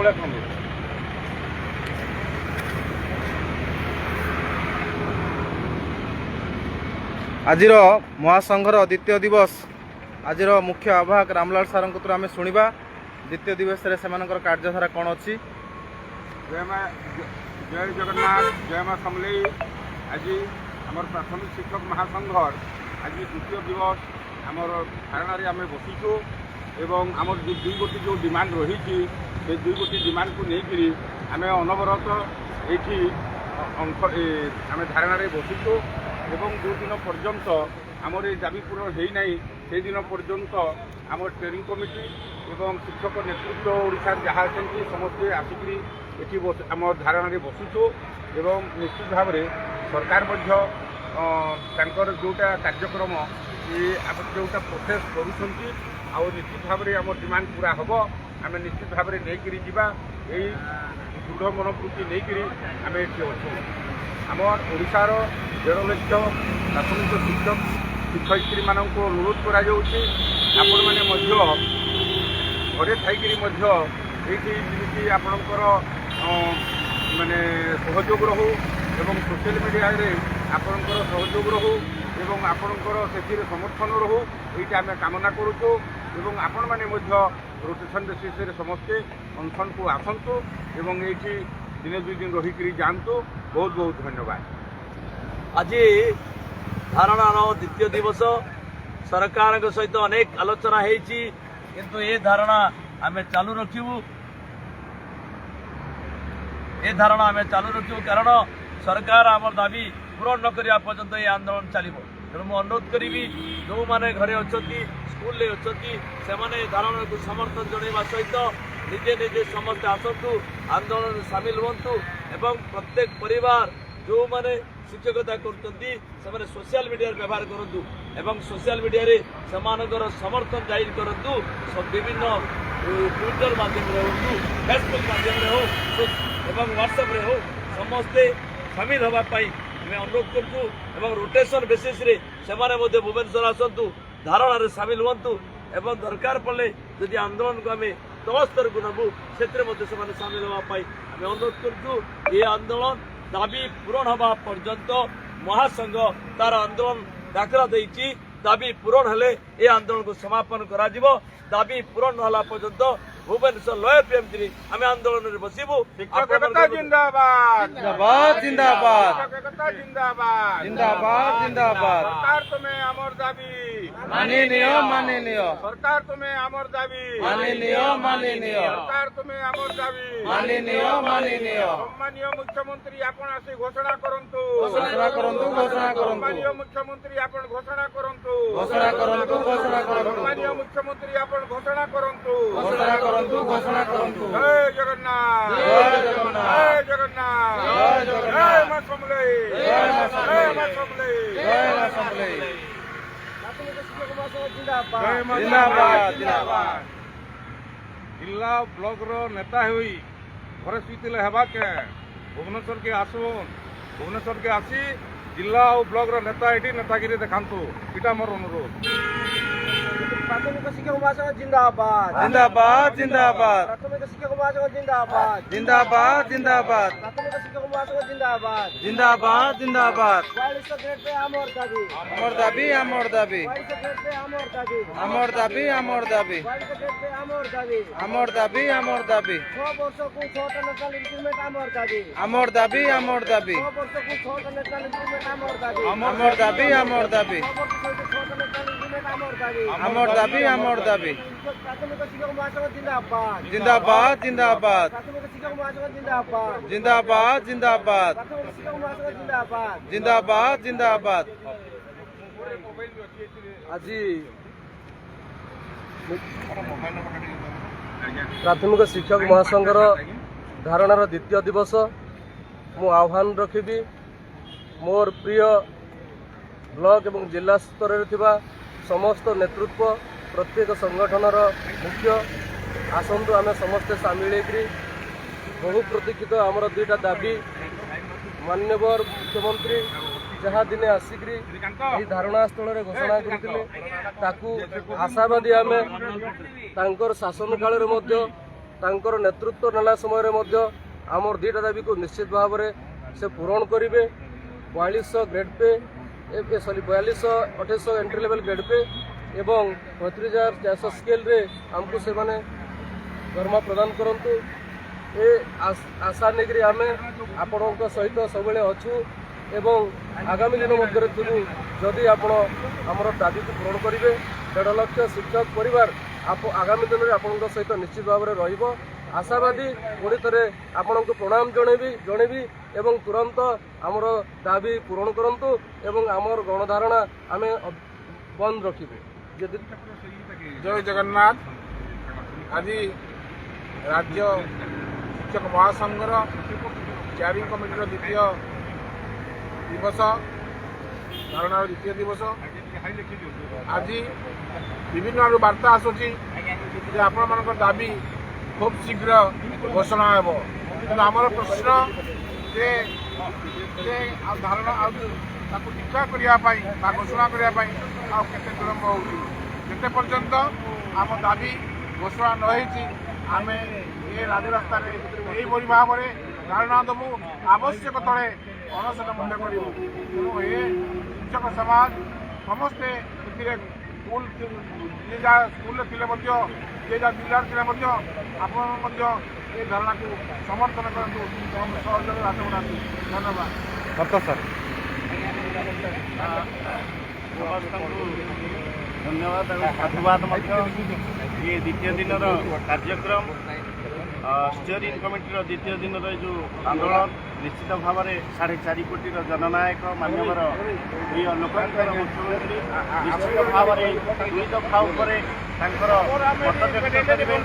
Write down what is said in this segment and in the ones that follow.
ସବୁବେଳେ କମିବ। आजिर महासंघर द्वितीय दिवस आजिर मुख्य आवाहक रामलाल सार आम शुणा द्वितीय दिवस से कार्यधारा कौन अच्छी। जय जगन्नाथ, जय माँ समलेई। आज आम प्राथमिक शिक्षक महासंघर आज द्वितीय दिवस आमर धारणा आम बसीचु एवं आम दुई गोटी जो डिमांड रही से दुई गोटी डिमांड को लेकर आम अनवरत ये आम धारणा बसीचु एवं जो दिन पर्यंत आमर ये दाबी पूरण होना से दिन पर्यंत आम ट्रेनिंग कमिटी एवं शिक्षक नेतृत्व ओडिशा जहाँ अच्छे समस्ते आसिक ये आम धारणा बसुचु एवं निश्चित भाव में सरकार जोटा कार्यक्रम ये जोटा प्रोसेस करुँच निश्चित भाव में आम डिमांड पूरा हम आम निश्चित भाव में नहीं जा दृढ़ मनोवृत्ति नहीं आम ये अच्छे आमर ओडिशार 1.5 लाख प्राथमिक शिक्षक शिक्षयित्री मान अनुरोध करपण मैंने घरे थी आपणकर माने सहयोग रहू एवं सोशल मीडिया रे आपणकर सहयोग रहू एवं आपणकर से समर्थन रहू ये आम कामना करुचु एवं आपण मैंने रोटेशन बेसिस समस्ते अनशन को आसतु एवं ये दिने दुई दिन रहीकि जातु। बहुत बहुत धन्यवाद। आज धारणार द्वितीय दिवस सरकार सहित अनेक आलोचना होती किंतु ये धारणा आम चालू रखू कारण सरकार आम दाबी पूरण न करने पर्यंत ये आंदोलन चलो। तेणु मुझे अनुरोध करी जो मैंने घरे अच्छा स्कूल अच्छा से धारणा को समर्थन जनवा सहित निजे निजे समस्ते आसतु आंदोलन में सामिल हूँ एवं प्रत्येक परिवार जो मैंने शिक्षकता कर सोशल मीडिया व्यवहार करूँ एवं सोशल मीडिया रे सेमानकर समर्थन जाहिर करूँ विभिन्न ट्विटर माध्यम हो फेसबुक माध्यम हो एवं व्हाट्सएप रे हो समस्ते सामिल होगापाई आम अनुरोध करूँ रोटेशन बेसिस रे से भुवनेश्वर आसतु धारणा सामिल हूँ एवं दरकार पड़े जदि आंदोलन को आम तल स्तर को नबू से सामिल होगापाई आम अनुरोध करूँ। ये आंदोलन दाबी पूरण हवा पर्यंत महासंघ तार आंदोलन डाकरा देती दाबी पूरण हेले ये आंदोलन को समापन करा जिवो। दाबी पूरण न होला पर्यंत भुवनेश्वर लय पीएमसी आम आंदोलन में बसबू। शिक्षकता जिंदाबाद जिंदाबाद जिंदाबाद शिक्षकता जिंदाबाद जिंदाबाद जिंदाबाद। सरकार तुम्हें आमर दाबी माननीय सरकार तुम्हें आमर दाबी माननीय सरकार तुम्हें आमर दाबी माननीय सम्मानीय मुख्यमंत्री आपण आसी घोषणा करंतु सम्मानीय मुख्यमंत्री आपण घोषणा करंतु सम्मानीय मुख्यमंत्री आपण घोषणा करंतु जय जगन्नाथ जय जगन्नाथ जय मां समलेई जय मां समलेई जिंदाबाद जिंदाबाद। जिला ब्लॉक रो नेता हुई घरे सुईले हेबा के भुवनेश्वर के आसुन भुवनेश्वर के आसी जिला और ब्लॉक रो नेता ये नेतागिरी देखातु इटा मोर अनुरोध। प्राथमिक शिक्षक महासंघ जिंदाबाद जिंदाबाद जिंदाबाद प्राथमिक शिक्षक महासंघ जिंदाबाद जिंदाबाद जिंदाबाद प्राथमिक शिक्षक महासंघ जिंदाबाद जिंदाबाद जिंदाबाद। 42 ग्रेड पे आमर दाबी आमर दाबी आमर दाबी 42 ग्रेड पे आमर दाबी आमर दाबी आमर दाबी 42 ग्रेड पे आमर दाबी आमर दाबी आमर दाबी 6 वर्ष को 6टा नेशनल इंक्रीमेंट आमर दाबी आमर दाबी आमर दाबी 6 वर्ष को 6टा नेशनल इंक्रीमेंट आमर दाबी आमर दाबी आमर दाबी 6 वर्ष को 6टा नेशनल इंक्रीमेंट आमर दाबी आमर दाबी आमर दाबी। प्राथमिक शिक्षक महासंघ जिंदाबाद जिंदाबाद जिंदाबाद प्राथमिक शिक्षक महासंघ जिंदाबाद जिंदाबाद जिंदाबाद प्राथमिक शिक्षक महासंघ जिंदाबाद जिंदाबाद जिंदाबाद। आज प्राथमिक शिक्षक महासंघर धारणार द्वितीय दिवस मु आह्वान रखी मोर प्रिय ब्लॉक एवं जिला स्तर में समस्त नेतृत्व प्रत्येक संगठनर मुख्य आसतु आम समस्ते सामिल बहु प्रतीक्षित आमर दुईटा दाबी माननीय मुख्यमंत्री जहाँ दिने आसिक धारणा स्थल में घोषणा करते आशावादी आम शासन काल ତାଙ୍କର ନେତୃତ୍ୱ ନେଲା ସମୟରେ ମଧ୍ୟ ଆମର ଦୁଇଟା ଦାବିକୁ ନିଶ୍ଚିତ ଭାବରେ ସେ ପୂରଣ କରିବେ। 4200 grade pay 4200 entry level grade pay ଏବଂ 35400 ସ୍କେଲ୍ରେ ଆମକୁ ସେମାନେ ଦରମା ପ୍ରଦାନ କରନ୍ତୁ। ଏ ଆଶା ନେଇକରି ଆମେ ଆପଣଙ୍କ ସହିତ ସବୁବେଳେ ଅଛୁ ଏବଂ ଆଗାମୀ ଦିନ ମଧ୍ୟରେ ଥିବୁ। ଯଦି ଆପଣ ଆମର ଦାବିକୁ ପୂରଣ କରିବେ 1.5 ଲକ୍ଷ ଶିକ୍ଷକ ପରିବାର ଆଗାମୀ ଦିନରେ ଆପଣଙ୍କ ସହିତ ନିଶ୍ଚିତ ଭାବରେ ରହିବ। ଆଶାବାଦୀ ପୁଣି ଥରେ ଆପଣଙ୍କୁ ପ୍ରଣାମ ଜଣେଇବି ଏବଂ ତୁରନ୍ତ ଆମର ଦାବି ପୂରଣ କରନ୍ତୁ ଏବଂ ଆମର ଗଣଧାରଣା ଆମେ ବନ୍ଦ ରଖିବୁ। ଜୟ ଜଗନ୍ନାଥ। ଆଜି ରାଜ୍ୟ ଶିକ୍ଷକ ମହାସଂଘର ଚ୍ୟାରିଂ କମିଟିର ଦ୍ୱିତୀୟ ଦିବସ, ଧାରଣାର ଦ୍ୱିତୀୟ ଦିବସ। ଆଜି ବିଭିନ୍ନ ଆଡ଼ୁ ବାର୍ତ୍ତା ଆସୁଛି ଯେ ଆପଣମାନଙ୍କର ଦାବି ଖୁବ୍ ଶୀଘ୍ର ଘୋଷଣା ହେବ, କିନ୍ତୁ ଆମର ପ୍ରଶ୍ନ ଯେ ଧାରଣା ଆଉ ତାକୁ ଟିକା କରିବା ପାଇଁ ବା ଘୋଷଣା କରିବା ପାଇଁ ଆଉ କେତେ ବିଳମ୍ବ ହେଉଛି। ଯେତେ ପର୍ଯ୍ୟନ୍ତ ଆମ ଦାବି ଘୋଷଣା ନ ହେଇଛି ଆମେ ଏ ରାଜରାସ୍ତାରେ ଏହିଭଳି ଭାବରେ ଧାରଣା ଦେବୁ, ଆବଶ୍ୟକ ତଳେ ଅଣସର ମଧ୍ୟ କରିବୁ। ତେଣୁ ଏ ଶିକ୍ଷକ ସମାଜ ସମସ୍ତେ ଏଥିରେ ଯିଏ ଯାହା ସ୍କୁଲରେ ଥିଲେ ମଧ୍ୟ ଯିଏ ଯାହା ଜିଲ୍ଲାରେ ଥିଲେ ମଧ୍ୟ ଆପଣ ମଧ୍ୟ ଏ ଧାରଣାକୁ ସମର୍ଥନ କରନ୍ତୁ ଏବଂ ସହଯୋଗରେ ହାତ ବଢ଼ାନ୍ତୁ। ଧନ୍ୟବାଦ। ସାର୍ ସମସ୍ତଙ୍କୁ ଧନ୍ୟବାଦ ଏବଂ ସାଧୁବାଦ ମଧ୍ୟ। ଏ ଦ୍ୱିତୀୟ ଦିନର କାର୍ଯ୍ୟକ୍ରମ ଷ୍ଟିଅରିଂ କମିଟିର ଦ୍ୱିତୀୟ ଦିନର ଯେଉଁ ଆନ୍ଦୋଳନ ନିଶ୍ଚିତ ଭାବରେ 4.5 କୋଟିର ଜନନାୟକ ମାନ୍ୟବର ପ୍ରିୟ ଲୋକଙ୍କର ମୁଖ୍ୟମନ୍ତ୍ରୀ ନିଶ୍ଚିତ ଭାବରେ 2 ଦଫା ଉପରେ ତାଙ୍କର ମତ ବ୍ୟକ୍ତ କରିବେ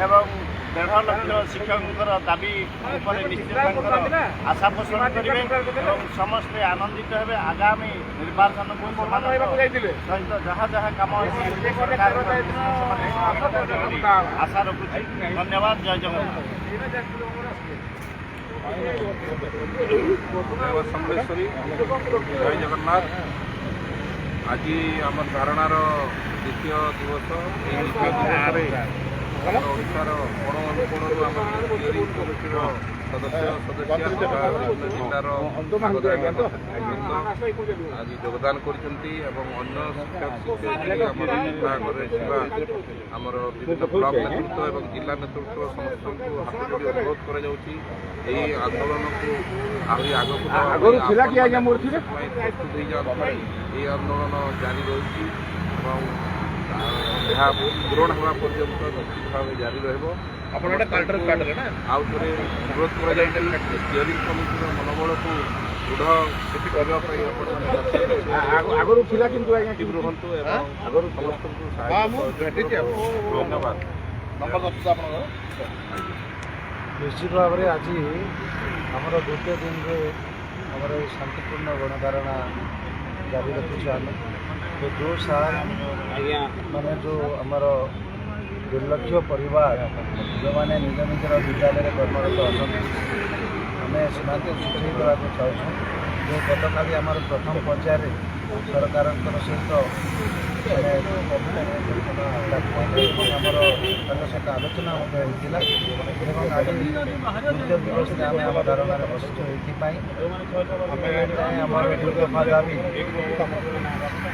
ଏବଂ 1.5 ଲକ୍ଷ ଶିକ୍ଷକଙ୍କର ଦାବି ଉପରେ ନିଶ୍ଚିତ ତାଙ୍କର ଆଶା ପୋଷଣ କରିବେ ଏବଂ ସମସ୍ତେ ଆନନ୍ଦିତ ହେବେ। ଆଗାମୀ ନିର୍ବାଚନକୁ ସହିତ ଯାହା ଯାହା କାମ ଅଛି ଆଶା ରଖୁଛି। ଧନ୍ୟବାଦ। ଜୟ ଜଗନ୍ନାଥ। ସମଲେଶ୍ୱରୀ ଜୟ ଜଗନ୍ନାଥ। ଆଜି ଆମର ଧାରଣାର ଦ୍ୱିତୀୟ ଦିବସ। ଏହି ଦ୍ୱିତୀୟ ଦିବସରେ ଆମର ଓଡ଼ିଶାର କୋଣ ଅନୁକୋଣରୁ ଆମର ଷ୍ଟିଅରିଂ କମିଟିର ସଦସ୍ୟ ତଥା ବିଭିନ୍ନ ଜିଲ୍ଲାର ଆଜି ଯୋଗଦାନ କରିଛନ୍ତି ଏବଂ ଅନ୍ୟ ଶିକ୍ଷକ ଶିକ୍ଷୟିତ୍ରୀ ଆମର ବିଭାଗରେ ଥିବା ଆମର ବିଭିନ୍ନ ବ୍ଲକ ନେତୃତ୍ୱ ଏବଂ ଜିଲ୍ଲା ନେତୃତ୍ୱ ସମସ୍ତଙ୍କୁ ହାତ ଯୋଡ଼ି ଅନୁରୋଧ କରାଯାଉଛି ଏହି ଆନ୍ଦୋଳନକୁ ଆହୁରି ଆଗକୁ ପ୍ରସ୍ତୁତ ହୋଇଯାଆନ୍ତୁ। ଏହି ଆନ୍ଦୋଳନ ଜାରି ରହିଛି ଏବଂ ଏହା ପୂରଣ ହେବା ପର୍ଯ୍ୟନ୍ତ ନିଶ୍ଚିତ ଭାବେ ଜାରି ରହିବ। ଆଉ ଥରେ ଅନୁରୋଧ କରାଯାଇଛି ଷ୍ଟିଅରିଂ କମିଟିର ମନୋବଳକୁ ଦୃଢ଼ କରିବା ପାଇଁ ଆଗରୁ ଥିଲା କିନ୍ତୁ ରୁହନ୍ତୁ ଏବଂ ସମସ୍ତଙ୍କୁ ଧନ୍ୟବାଦ। ନିଶ୍ଚିତ ଭାବରେ ଆଜି ଆମର ଦ୍ୱିତୀୟ ଦିନରେ ଆମର ଏହି ଶାନ୍ତିପୂର୍ଣ୍ଣ ଗଣଧାରଣା ଜାରି ରଖିଛୁ। ଆମେ ଯେଉଁ ସାର୍ ମାନେ ଯେଉଁ ଆମର 2 ଲକ୍ଷ ପରିବାର ଯେଉଁମାନେ ନିଜ ନିଜର ବିଦ୍ୟାଳୟରେ କର୍ମରତ ଅଛନ୍ତି, ଆମେ ସେମାନଙ୍କୁ ସୂଚାଇ ଦେବାକୁ ଚାହୁଁଛୁ ଯେ ଗତକାଲି ଆମର ପ୍ରଥମ ପର୍ଯ୍ୟାୟରେ ସରକାରଙ୍କର ସହିତ ଆମର ତାଙ୍କ ସହିତ ଆଲୋଚନା ମଧ୍ୟ ହୋଇଥିଲା ଏବଂ ଆଜି ଦ୍ୱିତୀୟ ଦିବସରେ ଆମେ ଆମ ଧାରଣାରେ ବସିଛୁ। ଏଥିପାଇଁ ଆମେ ଆମର 2 ଦଫା ଦାବି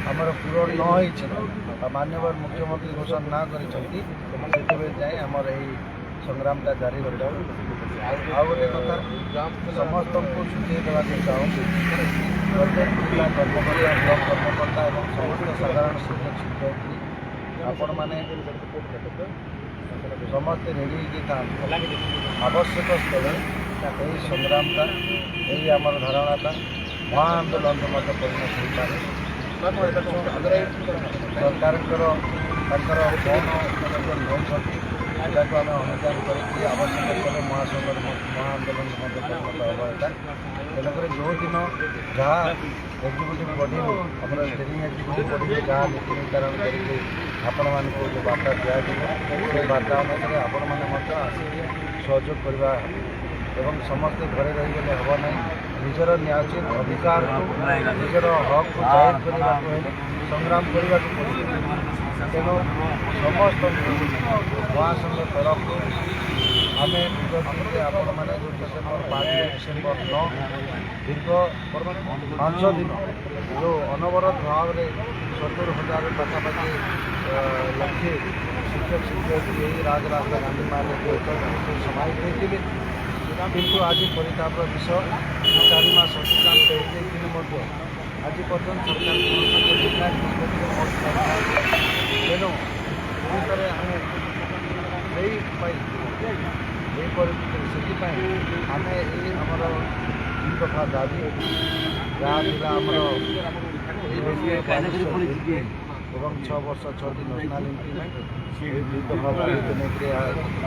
ଆମର ପୂରଣ ନ ହୋଇଛି ବା ମାନ୍ୟବର ମୁଖ୍ୟମନ୍ତ୍ରୀ ଘୋଷଣା ନା କରିଛନ୍ତି, ସେତେବେଳେ ଯାଏଁ ଆମର ଏହି ସଂଗ୍ରାମଟା ଜାରି ରହିବ। ଆଉ ଗୋଟେ କଥା ସମସ୍ତଙ୍କୁ ସୂଚାଇ ଦେବାକୁ ଚାହୁଁଛୁ, ପ୍ରତ୍ୟେକ ଜିଲ୍ଲା କର୍ମକର୍ତ୍ତା, ବ୍ଲକ କର୍ମକର୍ତ୍ତା ଏବଂ ସମସ୍ତ ସାଧାରଣ ଶିକ୍ଷକ ଶିକ୍ଷୟିତ୍ରୀ ଆପଣମାନେ ସମସ୍ତେ ରେଡ଼ି ହେଇକି ଥାଆନ୍ତୁ। ଆବଶ୍ୟକ ସ୍ଥଳେ ଏହି ସଂଗ୍ରାମଟା ଏହି ଆମର ଧାରଣାଟା ମହା ଆନ୍ଦୋଳନରେ ମଧ୍ୟ ପରିଣତ ହୋଇପାରେ। ସରକାରଙ୍କର ତାଙ୍କର କ'ଣ ନେଉଛନ୍ତି ଏଟାକୁ ଆମେ ଅନୁଧ୍ୟାନ କରିକି ଆବଶ୍ୟକ କଲେ ମହାସଂଘର ମହା ଆନ୍ଦୋଳନ ମଧ୍ୟ ପରିଣତ ହେବ। ଏଟା ତେଣୁକରି ଯେଉଁଦିନ ଯାହା ଏକ୍ଜିକ୍ୟୁଟିଭ୍ ବଡ଼ି ଆମର ଷ୍ଟେରିଂ ଏକ୍ଜିକ୍ୟୁଟିଭ୍ ବଡ଼ିରେ ଯାହା ନୀତି ନିର୍ଦ୍ଧାରଣ କରିକି ଆପଣମାନଙ୍କୁ ଯେଉଁ ବାର୍ତ୍ତା ଦିଆଯିବ ସେ ବାର୍ତ୍ତା ଅନୁସାରେ ଆପଣମାନେ ମଧ୍ୟ ଆସିକି ସହଯୋଗ କରିବା ଏବଂ ସମସ୍ତେ ଘରେ ରହିଗଲେ ହେବ ନାହିଁ। ନିଜର ନ୍ୟାୟୋଚିତ ଅଧିକାରକୁ ନିଜର ହକ୍କୁ ଜାହିର କରିବାକୁ ହେଲେ ସଂଗ୍ରାମ କରିବାକୁ ପଡ଼ିବ। ତେଣୁ ସମସ୍ତଙ୍କୁ ମହାସଂଘ ତରଫରୁ ଆମେ ବିଗତରେ ଆପଣମାନେ ଯେଉଁ ଡିସେମ୍ବର 5 ଡିସେମ୍ବର 9 ଦୀର୍ଘ 5 ଦିନ ଯେଉଁ ଅନବରତ ଭାବରେ 70,000 ପାଖାପାଖି ଲକ୍ଷେ ଶିକ୍ଷକ ଶିକ୍ଷୟିତ୍ରୀ ଏହି ରାଜରାସ୍ତା ଗାନ୍ଧୀ ମାର୍ଗରେ ସମାହିତ ହୋଇଥିଲେ। କିନ୍ତୁ ଆଜି ପରିତାପର ବିଷୟ 4 ମାସ ଅତିକ୍ରାନ୍ତ ହୋଇଯାଇଥିଲେ ମଧ୍ୟ ଆଜି ପର୍ଯ୍ୟନ୍ତ ସରକାର ତେଣୁ ପୁଣିଥରେ ଆମେ ଏହି ପରିପ୍ରେକ୍ଷୀରେ ସେଥିପାଇଁ ଆମେ ଏହି ଆମର 3 ଦଫା ଦାବି ଯାହା ଥିଲା ଆମର ଏବଂ 6 ବର୍ଷ 6 ଦିନ ନ୍ୟାସନାଲ୍ ଇମ୍ପ୍ଲିମେଣ୍ଟ ଏହି 2 ଦଫା ଦାବିକୁ ନେଇକରି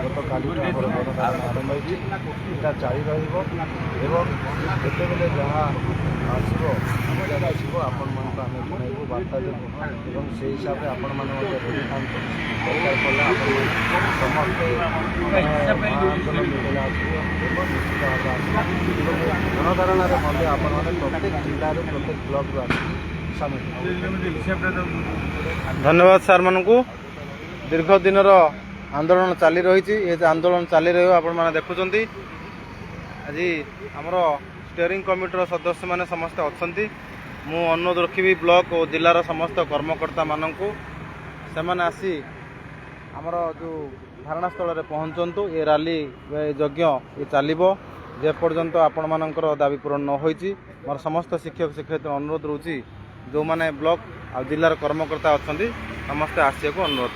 ଗତକାଲିଠୁ ଆମର ଗଣଧାରଣ ଆରମ୍ଭ ହୋଇଛି। ଏଇଟା ଜାରି ରହିବ ଏବଂ ଯେତେବେଳେ ଯାହା ଆସିବ ଆପଣମାନଙ୍କୁ ଆମେ ଜଣାଇବୁ ବାର୍ତ୍ତା ଦେବୁ ଏବଂ ସେହି ହିସାବରେ ଆପଣମାନେ ମଧ୍ୟ ରେଡ଼ି ଥାନ୍ତୁ। ଦରକାର ପଡ଼ିଲେ ଆପଣ ସମସ୍ତେ ଆନ୍ଦୋଳନ ମିଳିଲେ ଆସିବ ଏବଂ ନିଶ୍ଚିତ ଭାବେ ଆସିବ ଏବଂ ଗଣଧାରଣାରେ ମଧ୍ୟ ଆପଣମାନେ ପ୍ରତ୍ୟେକ ଜିଲ୍ଲାରୁ ପ୍ରତ୍ୟେକ ବ୍ଲକରୁ ଆସିକି ସାମିଲ ଧନ୍ୟବାଦ ସାର୍ମାନଙ୍କୁ। ଦୀର୍ଘ ଦିନର ଆନ୍ଦୋଳନ ଚାଲି ରହିଛି। ଏ ଯେ ଆନ୍ଦୋଳନ ଚାଲି ରହିବ ଆପଣମାନେ ଦେଖୁଛନ୍ତି। ଆଜି ଆମର ଷ୍ଟିଅରିଂ କମିଟିର ସଦସ୍ୟମାନେ ସମସ୍ତେ ଅଛନ୍ତି। ମୁଁ ଅନୁରୋଧ ରଖିବି ବ୍ଲକ ଓ ଜିଲ୍ଲାର ସମସ୍ତ କର୍ମକର୍ତ୍ତାମାନଙ୍କୁ ସେମାନେ ଆସି ଆମର ଯେଉଁ ଧାରଣାସ୍ଥଳରେ ପହଞ୍ଚନ୍ତୁ। ଏ ରାଲି ଯଜ୍ଞ ଏ ଚାଲିବ ଯେପର୍ଯ୍ୟନ୍ତ ଆପଣମାନଙ୍କର ଦାବି ପୂରଣ ନ ହୋଇଛି। ମୋର ସମସ୍ତ ଶିକ୍ଷକ ଶିକ୍ଷୟିତ୍ରୀ ଅନୁରୋଧ ରହୁଛି ଯେଉଁମାନେ ବ୍ଲକ ଆଉ ଜିଲ୍ଲାର କର୍ମକର୍ତ୍ତା ଅଛନ୍ତି ସମସ୍ତେ ଆସିବାକୁ ଅନୁରୋଧ।